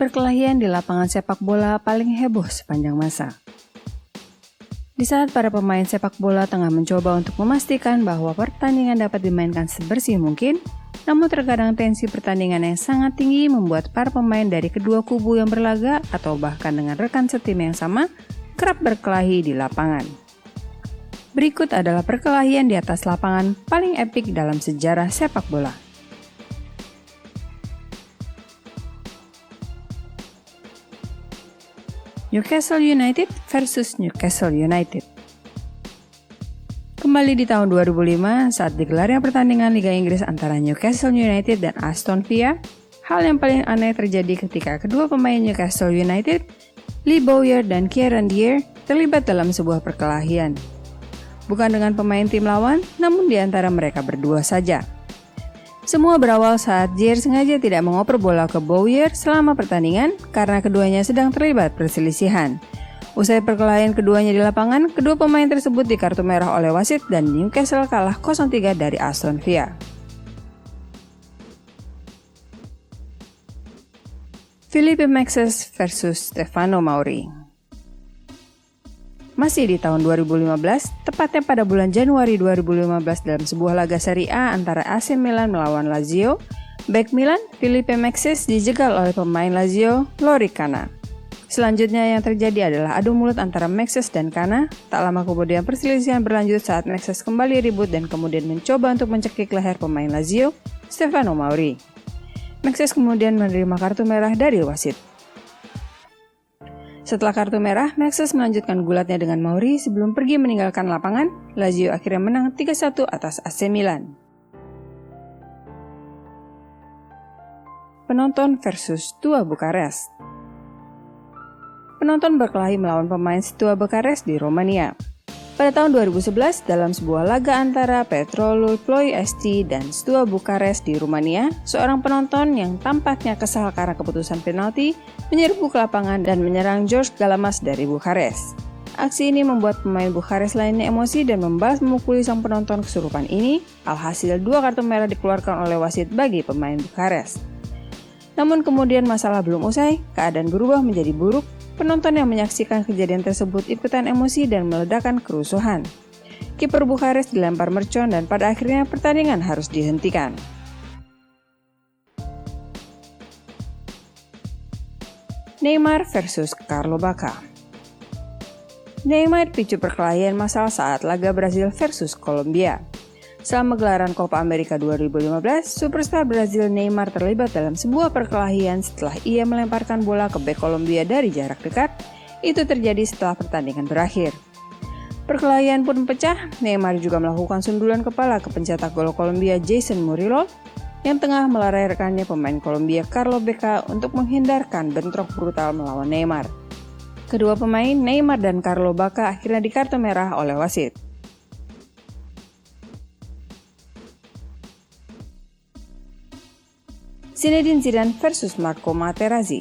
Perkelahian di lapangan sepak bola paling heboh sepanjang masa. Di saat para pemain sepak bola tengah mencoba untuk memastikan bahwa pertandingan dapat dimainkan sebersih mungkin, namun terkadang tensi pertandingan yang sangat tinggi membuat para pemain dari kedua kubu yang berlaga atau bahkan dengan rekan setim yang sama kerap berkelahi di lapangan. Berikut adalah perkelahian di atas lapangan paling epik dalam sejarah sepak bola. Newcastle United versus Newcastle United. Kembali di tahun 2005 saat digelarnya pertandingan Liga Inggris antara Newcastle United dan Aston Villa, hal yang paling aneh terjadi ketika kedua pemain Newcastle United, Lee Bowyer dan Kieran Dyer, terlibat dalam sebuah perkelahian. Bukan dengan pemain tim lawan, namun di antara mereka berdua saja. Semua berawal saat Dyer sengaja tidak mengoper bola ke Bowyer selama pertandingan karena keduanya sedang terlibat perselisihan. Usai perkelahian keduanya di lapangan, kedua pemain tersebut di kartu merah oleh wasit dan Newcastle kalah 0-3 dari Aston Villa. Felipe Mexes versus Stefano Mauri. Masih di tahun 2015, tepatnya pada bulan Januari 2015 dalam sebuah laga Serie A antara AC Milan melawan Lazio, bek Milan, Felipe Mexes dijegal oleh pemain Lazio, Lorik Cana. Selanjutnya yang terjadi adalah adu mulut antara Mexes dan Cana. Tak lama kemudian perselisihan berlanjut saat Mexes kembali ribut dan kemudian mencoba untuk mencekik leher pemain Lazio, Stefano Mauri. Mexes kemudian menerima kartu merah dari wasit. Setelah kartu merah, Mexes melanjutkan gulatnya dengan Mauri sebelum pergi meninggalkan lapangan. Lazio akhirnya menang 3-1 atas AC Milan. Penonton versus Steaua Bukarest. Penonton berkelahi melawan pemain Steaua Bukarest di Romania. Pada tahun 2011, dalam sebuah laga antara Petrolul Ploiești dan Steaua Bukarest di Rumania, seorang penonton yang tampaknya kesal karena keputusan penalti menyerbu ke lapangan dan menyerang George Galamas dari Bukarest. Aksi ini membuat pemain Bukarest lainnya emosi dan membalas memukuli sang penonton kesurupan ini, alhasil 2 kartu merah dikeluarkan oleh wasit bagi pemain Bukarest. Namun kemudian masalah belum usai, keadaan berubah menjadi buruk. Penonton yang menyaksikan kejadian tersebut ikutan emosi dan meledakkan kerusuhan. Kiper Bukarest dilempar mercon dan pada akhirnya pertandingan harus dihentikan. Neymar versus Carlo Bacca. Neymar picu perkelahian massal saat laga Brazil versus Kolombia. Selama gelaran Copa America 2015, superstar Brazil Neymar terlibat dalam sebuah perkelahian setelah ia melemparkan bola ke bek Kolombia dari jarak dekat. Itu terjadi setelah pertandingan berakhir. Perkelahian pun pecah. Neymar juga melakukan sundulan kepala ke pencetak gol Kolombia Jason Murillo yang tengah melerai rekannya pemain Kolombia Carlo Bacca untuk menghindarkan bentrok brutal melawan Neymar. Kedua pemain, Neymar dan Carlo Bacca, akhirnya dikartu merah oleh wasit. Zinedine Zidane versus Marco Materazzi.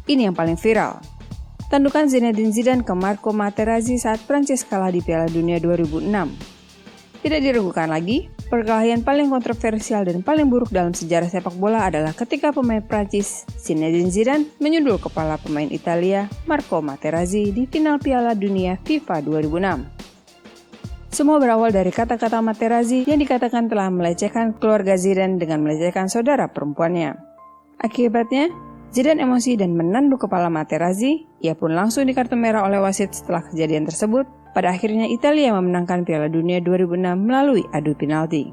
Ini yang paling viral. Tandukan Zinedine Zidane ke Marco Materazzi saat Prancis kalah di Piala Dunia 2006. Tidak diragukan lagi, perkelahian paling kontroversial dan paling buruk dalam sejarah sepak bola adalah ketika pemain Prancis, Zinedine Zidane, menyundul kepala pemain Italia, Marco Materazzi, di final Piala Dunia FIFA 2006. Semua berawal dari kata-kata Materazzi yang dikatakan telah melecehkan keluarga Zidane dengan melecehkan saudara perempuannya. Akibatnya, Zidane emosi dan menanduk kepala Materazzi. Ia pun langsung dikartu merah oleh wasit setelah kejadian tersebut. Pada akhirnya Italia memenangkan Piala Dunia 2006 melalui adu penalti.